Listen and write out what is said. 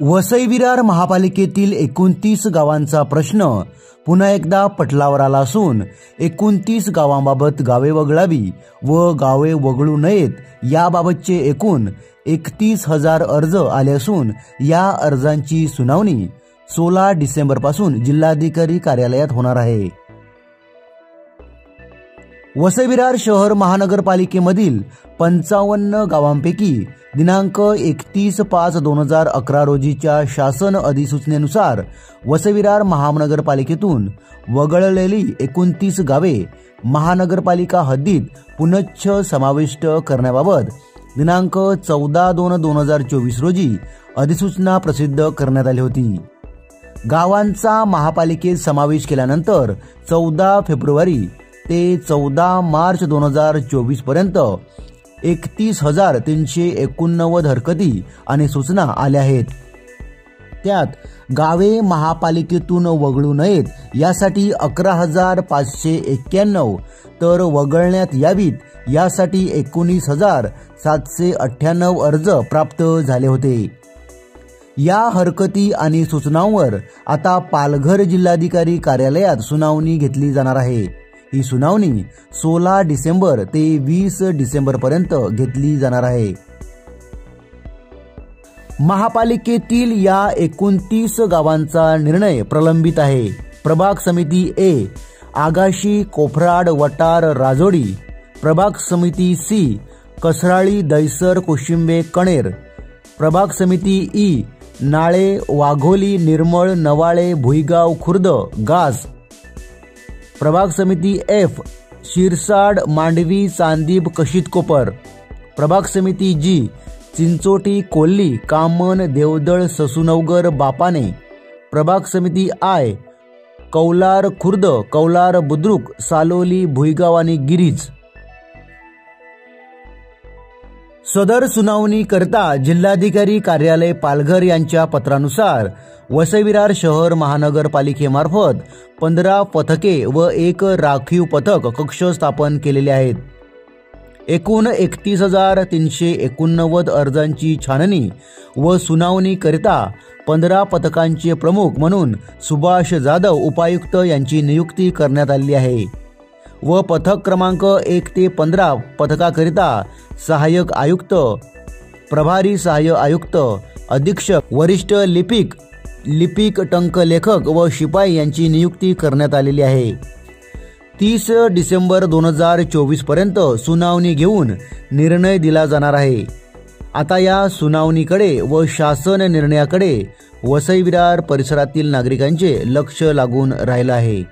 वसई विरार महापालिकेतील 29 गावांचा प्रश्न पुन्हा एकदा पटलावर आला असून 29 गावांबाबत गावे वगळावी व गावे वगळू नयेत याबाबतचे एकूण 31,000 अर्ज आले असून या अर्जांची सुनावणी 16 डिसेंबरपासून जिल्हाधिकारी कार्यालयात होणार आहे। वसई विरार शहर महानगरपालिकेमधील 55 गावांपैकी दिनांक 31/5/2011 रोजीच्या शासन अधिसूचनेनुसार वसई विरार महानगरपालिकेतून वगळलेली 29 गावे महानगरपालिका हद्दीत पुनश्च समाविष्ट करण्याबाबत दिनांक 14/2/2024 रोजी अधिसूचना प्रसिद्ध करण्यात आली होती। गावांचा महापालिकेत समावेश केल्यानंतर 14 फेब्रुवारी ते 14 मार्च 2024 पर्यंत 31,389 हरकती आणि सूचना आल्या आहेत। त्यात गावे महापालिकेतून वगळू नयेत यासाठी 11,591 तर वगळण्यात यावीत यासाठी 19,798 अर्ज प्राप्त झाले होते। या हरकती आणि सूचनांवर आता पालघर जिल्हाधिकारी कार्यालयात सुनावणी घेतली जाणार आहे। ही सुनावणी 16 डिसेंबर ते 20 डिसेंबर पर्यंत घेतली जाणार आहे। महापालिकेतील या 29 गावांचा निर्णय प्रलंबित आहे। प्रभाग समिती ए आगाशी, कोफराड, वटार, राजोडी। प्रभाग समिती सी कसराळी, दैसर, कोशिंबे, कणेर। प्रभाग समिती ई नाळे, वाघोली, निर्मळ, नवाळे, भुईगाव, खुर्द, गास। प्रभाग समिती एफ शिरसाड, मांडवी, चांदीब, कशीतकोपर। प्रभाग समिती जी चिंचोटी, कोल्ली, कामन, देवदळ, ससूनवगर, बापाने। प्रभाग समिती आय कौलार खुर्द, कौलार, बुद्रुक, सालोली, भुईगाव आणि गिरीज। सदर सुनावणी करता जिल्हाधिकारी कार्यालय पालघर यांच्या पत्रानुसार वसई विरार शहर महानगरपालिकेमार्फत 15 पथके व 1 राखीव पथक कक्ष स्थापन केलेले आहेत। एकूण 31,389 अर्जांची छाननी व सुनावणी करिता 15 पथकांचे प्रमुख म्हणून सुभाष जाधव उपायुक्त यांची नियुक्ती करण्यात आली आहे व पथक क्रमांक 1 ते 15 पथकाकरिता सहाय्यक आयुक्त, प्रभारी सहाय्यक आयुक्त, अधीक्षक, वरिष्ठ लिपिक, टंकलेखक व शिपाई यांची नियुक्ती करण्यात आलेली आहे। 30 डिसेंबर 2024 पर्यंत सुनावणी घेऊन निर्णय दिला जाणार आहे। आता या सुनावणीकडे व शासन निर्णयाकडे वसई विरार परिसरातील नागरिकांचे लक्ष लागून राहिलं आहे।